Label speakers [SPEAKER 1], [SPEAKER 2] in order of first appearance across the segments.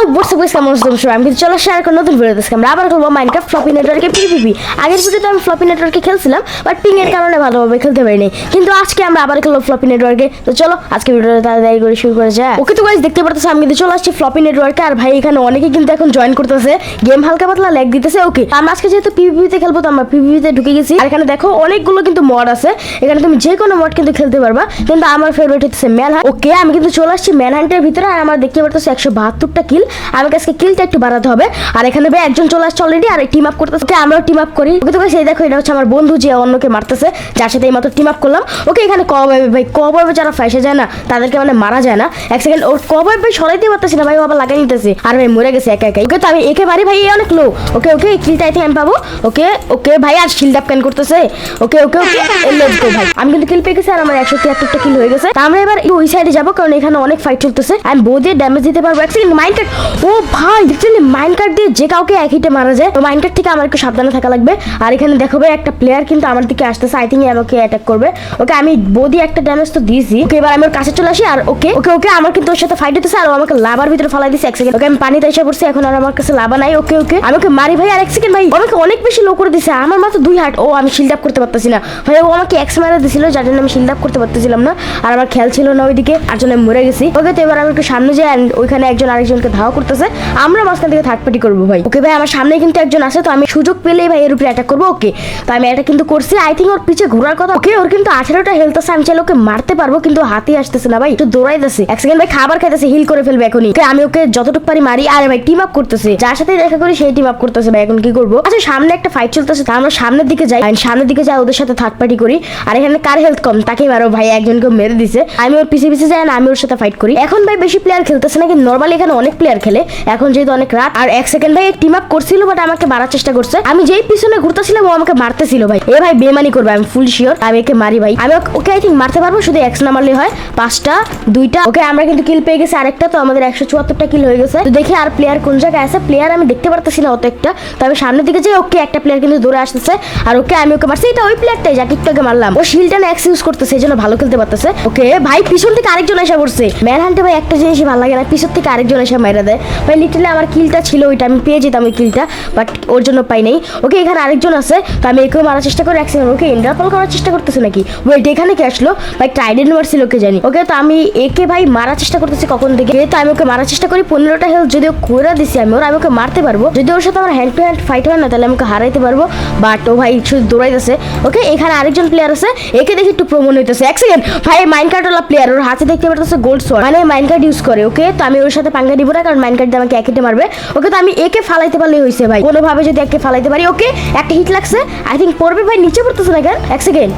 [SPEAKER 1] আমি চলে আসছি আর একটা নতুন ভিডিও দেখছি। আমরা আবার খেলবো মাইনক্রাফট ফ্লপি নেটওয়ার্কে পিভিপি। আগের ভিডিওতে আমি ফ্লপি নেটওয়ার্কে খেলছিলাম, বাট পিং এর কারণে ভালোভাবে খেলতে পারিনি। কিন্তু আজকে আমরা আবার খেলবো ফ্লপি নেটওয়ার্কে। তো চলো আজকে ভিডিওটা তাড়াতাড়ি করে শুরু করা যায়। ওকে তো গাইস দেখতে পারতেছো আমি কিন্তু চলে আসছি ফ্লপি নেটওয়ার্কে। আর ভাই এখানে অনেকে কিন্তু এখন জয়েন করতেছে, গেম হালকা পাতলা ল্যাগ দিতেছে। ওকে আমরা আজকে যেহেতু পিভিপিতে খেলবো, তো আমরা পিভিপিতে ঢুকে গেছি। আর এখানে দেখো অনেকগুলো কিন্তু মড আছে, এখানে তুমি যে কোনো মড কিন্তু খেলতে পারবা। কিন্তু আমার ফেভারিট হচ্ছে ম্যানহান্ট। ওকে আমি কিন্তু চলে আসছি ম্যানহান্টের ভিতরে। আর আমার দেখতে পারতেছো 172টা কিল। আমাকে আজকে কিলটা একটু বাড়াতে হবে। আর এখানে ভাই একজন চলে আসছে অলরেডি, আর টিম আপ করতেছে। ওকে আমরাও টিম আপ করি। ওকে তো সেই দেখো এটা হচ্ছে আমার বন্ধু যে অন্যকে মারতেছে, যার সাথে এইমাত্র টিম আপ করলাম। ওকে এখানে কবাইবে ভাই, কবাইবে যারা ফাইসে যায় না তাদেরকে মানে মারা যায় না। এক সেকেন্ড ওর কবাইবে ভাই সরাইতে পারতেছি না ভাই, ও আবার লাগাই নিতেছে। আর ভাই মরে গেছে একা একা। ওকে তো আমি একে মারি ভাই, অনেক লো। ওকে ওকে কিলটা আই আমি পাবো। ওকে ওকে ভাই আর শিল্ড আপ ক্যান করতেছে। ওকে ওকে ওকে লেটস গো ভাই, আমি কিন্তু কিল পেয়ে গেছি। আর আমার 173টা কিল হয়ে গেছে। আমরা এবার ওই সাইডে যাবো, কারণ এখানে অনেক ফাইট চলতেছে। আমি বউ দিয়ে ড্যামেজ দিতে পারবো। এক সেকেন্ড মাইন্ড কাট। ও ভাই লিটারালি মাইন্ড কাট দিয়ে যে কাউকে এক হিটে মারা যায়। তো মাইন্ড কাট থেকে আমার একটু সাবধানে থাকা লাগবে। আর এখানে দেখো ভাই একটা প্লেয়ার কিন্তু আমার দিকে আসতেছে, আই থিঙ্ক আমাকে অ্যাটাক করবে। ওকে আমি বউ দিয়ে একটা ড্যামেজ তো দিয়েছি। ওকে এবার আমি ওর কাছে চলে আসি। আর ওকে ওকে ওকে আমার কিন্তু ওর সাথে ফাইট হতেছে। আর আমাকে লাভার ভিতরে ফালাই দিচ্ছে। এক সেকেন্ড ওকে আমি পানিতে এসে পড়ছি এখন, আর আমার কাছে লাভা নাই। ওকে ওকে আমি ওকে মারি ভাই। আর এক সেকেন্ড ভাই আমাকে অনেক বেশি লো করে দিছে। আমার মাত্র 2 হার্ট। ও আমি শিল্ড আপ করতে পারতেছি না ভাই, ও আমাকে এক্স মারা দিছিল, যার জন্য আমি শিল্ড আপ করতে পারতেছিলাম না। আর আমার খেয়াল ছিল না ওইদিকে, আর জন্য মরে গেছি। ওকে তো এবার আমি একটু সামনে যাই। অ্যান্ড ওইখানে একজন আরেকজনকে ধাওয়া করতেছে, আমরা মাঝখান থেকে থার্ড পার্টি করবো ভাই। ওকে ভাই আমার সামনে কিন্তু একজন আছে, তো আমি সুযোগ পেলেই ভাই এর উপরে অ্যাটাক করবো। ওকে তো আমি এটা কিন্তু করছি। আই থিঙ্ক ওর পিছে ঘোরার কথা। ওকে ওর কিন্তু 18টা হেলথ আছে, আমি চাইলে ওকে মারতে পারবো, কিন্তু হাতি আসতেছে না ভাই, একটু দৌড়াইতেছে। এক সেকেন্ড ভাই খাবার খাইতেছে, হিল করে ফেলবে এখনই। আমি ওকে যতটুকু পারি মারি। আরে ভাই টিম আপ করতেছে, যার সাথে দেখা করি সেই টিম আপ করতেছে ভাই। এখন কি করবো? আচ্ছা সামনে একটা ফাইট চলতেছে, তা আমরা সামনের দিকে যাই। সামনের দিকে যাই, ওদের সাথে থার্ড পার্টি করি। আর এখানে কার হেলথ কম তাকেই মারো ভাই, একজনকে মেরে দিছে। আমি ওর পিছে পিছে যাই না, আমি ওর সাথে ফাইট করি। এখন ভাই বেশি প্লেয়ার খেলতেছে না, কিন্তু নরমালি এখানে অনেক প্লেয়ার খেলে এখন যেহেতু অনেক রাত। আর এক সেকেন্ড ভাই টিম আপ করছিল, বাট আমাকে মারার চেষ্টা করছে। আমি যেই পিছনে ঘুরতেছিলাম ও আমাকে মারতেছিল ভাই। এ ভাই বেমানি করবে, আমি ফুল শিওর আমি একে মারি ভাই। আমি ওকে আই থিঙ্ক মারতে পারবো, শুধু এক্স না মারলে হয়। 5টা 2টা। ওকে আমরা কিন্তু কিল পেয়ে গেছি আরেকটা, তো আমাদের 174টা কিল হয়ে গেছে। তো দেখি আর প্লেয়ার কোন জায়গায় আছে। প্লেয়ার আমি দেখতে পারতেছি না অত একটা, তো আমি সামনের দিকে যাই। ওকে একটা প্লেয়ার কিন্তু দৌড়ে আসতেছে। আর ওকে আমি ওকে মারছি। এটা ওই প্লেয়ারটাই যাকে একটু আগে মারলাম। ও শিল্ডটা না এক্স ইউজ করতেছে, এই জন্য ভালো খেলতে পারতেছে। ওকে ভাই পিছন থেকে আরেকজন এসে পড়ছে। ম্যান হান্টে ভাই একটা জিনিসই ভালো লাগে না, পিছন থেকে আরেকজন এসে মাইরা দেয় ভাই। লিটারালি আমার কিলটা ছিল ওইটা, আমি পেয়ে যেতাম ওই কিলটা, বাট ওর জন্য পাই নাই। ওকে এখানে আরেকজন আছে, তো আমি একেও মারার চেষ্টা করে। এক সেকেন্ড ওকে ইন্টারপল করার চেষ্টা করতেছে নাকি? ওয়েট এখানে কে আসলো ভাই? ট্রাইডেন্ট মারছিল ওকে জানি। ওকে তো আমি একে ভাই মারার চেষ্টা করতেছি কখন থেকে। তো আমি ওকে মারার চেষ্টা করি। 15টা হেলথ যদিও করে দিছি আমি ওর, আমি ওকে মারতে পারবো। যদি ওর সাথে আমার হ্যান্ড টু হ্যান্ড ফাইট হয় না, তাহলে আমি ওকে হারাইতে পারবো। বাট ও ভাই শুধু দৌড়াইতেছে। ওকে এখানে আরেকজন প্লেয়ার আছে, একে দেখি একটু প্রমোন হইতেছে। এক সেকেন্ড ভাই মাইন্ড কার্ডওয়ালা প্লেয়ার, ওর হাতে দেখতে পারতেছে গোল্ড সোয়ার্ড, মানে মাইন্ড কার্ড ইউজ করে। ওকে তো আমি ওর সাথে পাঙ্গা দিব না, কারণ মাইন্ড কার্ড দিয়ে আমাকে একেটে মারবে। ওকে তো আমি একে ফালাইতে পারলেই হয়েছে ভাই, কোনোভাবে যদি একে ফালাইতে পারি। ওকে একটা হিট লাগছে, আই থিঙ্ক পড়বে ভাই, নিচে পড়তেছে না কেন? এক সেকেন্ড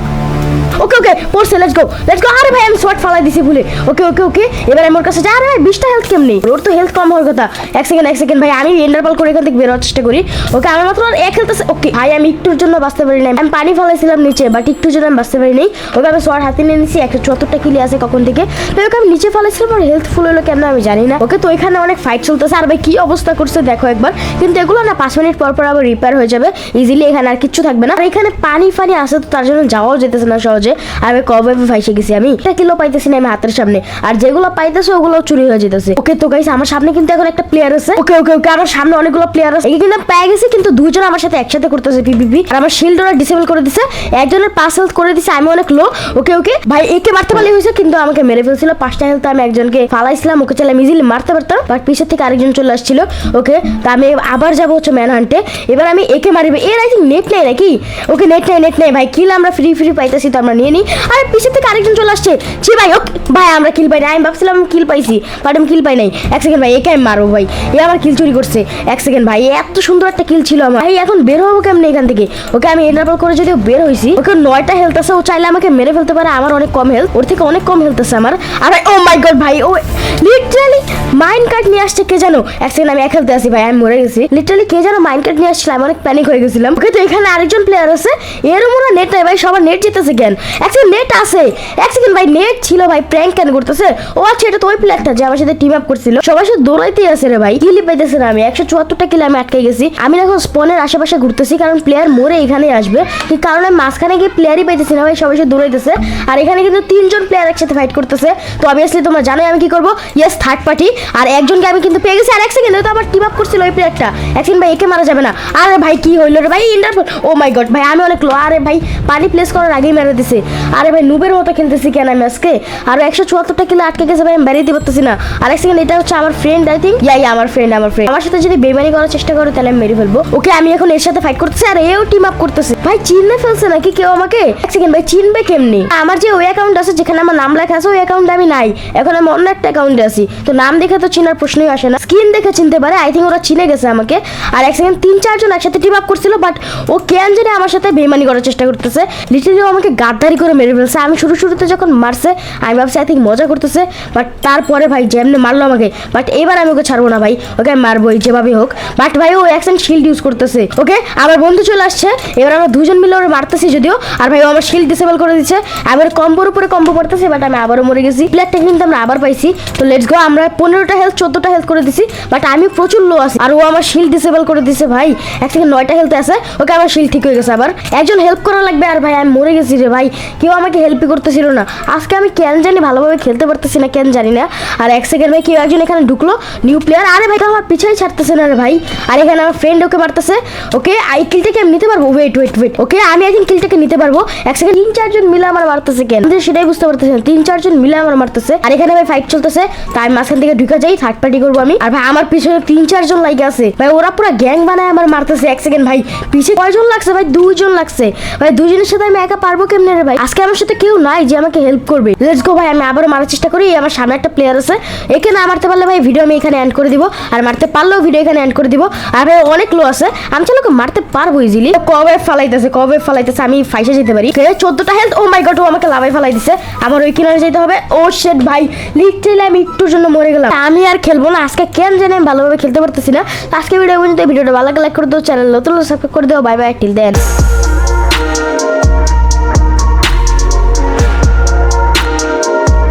[SPEAKER 1] ওকে ওকে পড়ছে, লেটস গো লেটস গো। আরে ভাই আমি শর্ট ফালাই দিছি ভুলে। ওকে ওকে ওকে এবার আমার কাছে যা। আরে ভাই 20টা হেলথ কেমনি? ওর তো হেলথ কম হওয়ার কথা। এক সেকেন্ড ভাই আমি ইন্টারপল করে এখান থেকে বেরোর চেষ্টা করি। ওকে আমার মাত্র এক হেলথ আছে। ওকে ভাই আমি একটুর জন্য বাঁচতে পারি নাই, আমি পানি ফালাইছিলাম নিচে, বাট একটুর জন্য আমি বাঁচতে পারি নাই। ওকে আমি শর্ট হাতে নিয়ে নিছি। 174টা কিলি আছে কখন থেকে। তো ওকে আমি নিচে ফালাইছিলাম, আর হেলথ ফুল হলো কেন আমি জানি না। ওকে তো এখানে অনেক ফাইট চলতেছে। আর ভাই কি অবস্থা করছে দেখো একবার। কিন্তু এগুলো না 5 মিনিট পর পর আবার রিপেয়ার হয়ে যাবে ইজিলি, এখানে আর কিচ্ছু থাকবে না। আর এখানে পানি ফানি আছে, তো তার জন্য যাওয়াও যেতেছে না সহজে। আর আমি কবে ফাইসে গেছি, আমি একটা কিলো পাইতেছি না আমি হাতের সামনে, আর যেগুলো পাইতেছে ওগুলো চুরি হয়ে যেতেছে। ওকে তো গাইস আমার সামনে কিন্তু এখন একটা প্লেয়ার আছে। ওকে ওকে ওকে আমার সামনে অনেকগুলো প্লেয়ার আছে, একে কিন্তু পেয়ে গেছি, কিন্তু দুইজন আমার সাথে একসাথে করতেছে পিপিপি। আর আমার শিল্ড ওরা ডিসেবল করে দিছে, একজনের 5 হেলথ করে দিছে, আমি অনেক লো। ওকে ওকে ভাই একে মারতে পারলে হয়েছে, কিন্তু আমাকে মেরে ফেলছিল। 5টা হেলথ আমি একজনকে ফালাইছিলাম, ওকে চাইলে ইজিলি মারতে পারতাম, বাট পিছের থেকে আরেকজন চলে আসছিল। ওকে তো আমি আবার যাবো হচ্ছে ম্যান হান্টে। এবার আমি একে মারিবে। এর আই থিঙ্ক নেট নেই নাকি? ওকে নেট নেই ভাই, কিল আমরা ফ্রি পাইতেছি, তো আমরা নিয়ে নিই। আর পিছের থেকে আরেকজন চলে আসছে। জি ভাই ওকে ভাই আমরা কিল পাই না, আমি ভাবছিলাম আমি কিল পাইছি, বাট আমি কিল পাই নাই। এক সেকেন্ড ভাই একে আমি মারবো ভাই, এ আমার কিল চুরি করছে। এক সেকেন্ড ভাই এত সুন্দর একটা কিল ছিল আমার ভাই, এখন বের হবো কেমনে এখান থেকে? ওকে আমি এন্টারপল করে যদিও বের হয়েছি। ওকে 9টা হেলথ আছে, ও চাইলে আমাকে মেরে ফেলতে পারে, আমার অনেক কম হেলথ, ওর থেকে অনেক কম হেলথ আছে আমার। আর ও মাই গড ভাই ও লিটারালি মাইন্ড কার্ড নিয়ে আসছে কে জানো? এক সেকেন্ড আমি এক হেলথে আছি ভাই, আমি মরে গেছি। লিটারালি কে জানো মাইন্ড কার্ড নিয়ে আসছিল, আমি অনেক প্যানিক হয়ে গেছিলাম। ওকে তো এখানে আরেকজন প্লেয়ার আছে, এরও মনে নেট নাই ভাই, সবার নেট যেতেছে কেন? এক সেকেন্ড নেট আছে, এক সেকেন্ড ভাই নেট ছিল ভাই, প্র্যাঙ্ক কেন করতেছে? ও আচ্ছা এটা তো ওই প্লেয়ারটা যে আমার সাথে টিম আপ করছিল, সবার সাথে দৌড়াইতে আছে রে ভাই, কিলি পাইতেছে না আমি, 174টা কিলে আমি আটকে গেছি। আমি এখন স্পনের আশেপাশে ঘুরতেছি কারণ প্লেয়ার মরে এখানেই আসবে, কি কারণে মাঝখানে গিয়ে প্লেয়ারই পাইতেছি না ভাই, সবাই সাথে দৌড়াইতেছে। আর এখানে কিন্তু 3জন প্লেয়ার একসাথে ফাইট করতেছে, তো অবভিয়াসলি তোমরা জানোই আমি কি করবো, ইয়েস থার্ড পার্টি। আর একজনকে আমি কিন্তু পেয়ে গেছি, আর এক সেকেন্ড তো আবার টিম আপ করছিল ওই প্লেয়ারটা, এক সেকেন্ড ভাই একে মারা যাবে না। আরে ভাই কি হইলো রে ভাই, ইন্টারপোল, ও মাই গড ভাই আমি অনেক লো, আরে ভাই পানি প্লেস করার আগেই মেরে দিছে। আরে ভাই নুবের মতো খেলতেছি কেন আমি আজকে, আরো 174টা কিলো আটকে গেছে ভাই, আমি বেরিয়ে পারতেছি না। আর এক সেকেন্ড এটা হচ্ছে আমার ফ্রেন্ড, আই থিঙ্ক আমার ফ্রেন্ড আমার সাথে যদি বেমানি করার চেষ্টা করে তাহলে আমি মেরে ফেলবো ওকে। আমি এখন এর সাথে ফাইট করতেছি আর এও টিম আপ করতেছে ভাই, চিনতে ফেলছে নাকি কেউ আমাকে? এক সেকেন্ড ভাই চিনবে কেমনি? আমার যে ওই অ্যাকাউন্ট আছে যেখানে আমার নাম লেখা আছে ওই অ্যাকাউন্টে আমি নাই, এখন আমি অন্য একটা অ্যাকাউন্টে আছি, তো নাম দেখে তো চিনার প্রশ্নই আসে না, স্কিন দেখে চিনতে পারে, আই থিঙ্ক ওরা চিনে গেছে আমাকে। আর এক সেকেন্ড 3-4 জন একসাথে টিম আপ করছিল, বাট ও কেন জানি আমার সাথে বেমানি করার চেষ্টা করতেছে, লিটারালি আমাকে গাদ্দারি করে মেরে ফেলছে। আমি শুরুতে যখন মারছে আমি ভাবছি আই থিঙ্ক মজা করতেছে, বাট তারপরে ভাই যেমনি মারলো আমাকে, বাট এবার আমি ওকে ছাড়বো না ভাই, ওকে আমি মারবোই যেভাবে হোক। বাট ভাই ও অ্যাকশন শিল্ড ইউজ করতেছে, ওকে আমার বন্ধু চলে আসছে, এবার আমরা দুজন মিলে ওরা মারতেছি যদিও, আর ভাই ও আমার শিল্ড ডিসেবল করে দিচ্ছে, আমি ওর কম্বোর উপরে কম্বো পড়তেছি, বাট আমি আবারও মরে গেছি। প্লেয়ারটা কিন্তু আমরা আবার পাইছি, তো লেটস গো। আমরা 15টা হেলথ 14টা হেলথ করে দিছি, বাট আমি প্রচুর লো আছি, আর ও আমার শিল্ড ডিসেবল করে দিছে ভাই, এক সেকেন্ড 9টা হেলথ আছে, ওকে আমার শিল্ড ঠিক হয়ে গেছে। আবার একজন হেল্প করা লাগবে, আর ভাই আমি মরে গেছি রে ভাই, কেউ আমাকে হেল্পই করতেছিল না। আজকে আমি কেন জানি ভালোভাবে খেলতে পারতেছি না, কেন জানি না। আর এক সেকেন্ড ভাই কেউ একজন এখানে ঢুকলো, নিউ প্লেয়ার, আরে ভাই আমার পিছাই ছাড়তেছে না রে ভাই। আর এখানে আমার ফ্রেন্ড ওকে মারতেছে, ওকে আই কিলটাকে আমি নিতে পারবো, ওয়েট ওকে আমি আই থিঙ্ক কিলটাকে নিতে পারবো। এক সেকেন্ড 3-4 জন মিলে আমার মারতেছে কেন, সেটাই বুঝতে পারতেছি না, 3-4 জন মিলে আমার মারতেছে। আর এখানে ভাই ফাইট চলতেছে, তাই মাঝখান থেকে ঢুকে যাই, থার্ড পার্টি করবো আমি। আর ভাই আমার পিছনে 3-4 জন লাইক আছে ভাই, ওরা পুরো গ্যাং বানায় আমার মারতেছে। এক সেকেন্ড ভাই পিছে কয়জন লাগছে ভাই, 2 জন লাগছে ভাই, 2 জনের সাথে আমি একা পারবো কেমনে রে ভাই? আজকে আমার সাথে কেউ নাই যে আমাকে হেল্প করবে। লেটস গো ভাই, আমি আবারও মারার চেষ্টা করি। আমার সামনে একটা প্লেয়ার আছে, একে না মারতে পারলে ভাই ভিডিও আমি এখানে এন্ড করে দিব, আর মারতে পারলেও ভিডিও এখানে এন্ড করে দিব। আর ভাই অনেক লো আছে, আমি চাইলে ওকে মারতে পারবো ইজিলি। কবে ফালাইতেছে আমি ফাইসে যেতে পারি। 14টা হেলথ, ও মাই গড ও আমাকে লাভাই ফালাই দিছে, আমার ওই কিনারে যেতে হবে। ও শিট ভাই লিটারালি আমি একটুর জন্য মরে গেলাম, আমি আর খেলবো না আজকে, কেন জানি আমি ভালোভাবে খেলতে পারতেছি না। আজকে ভিডিওটা ভালো লাগে লাইক করে দাও, চ্যানেল নতুন সাবস্ক্রাইব করে দাও। বাই বাই টিল দেন।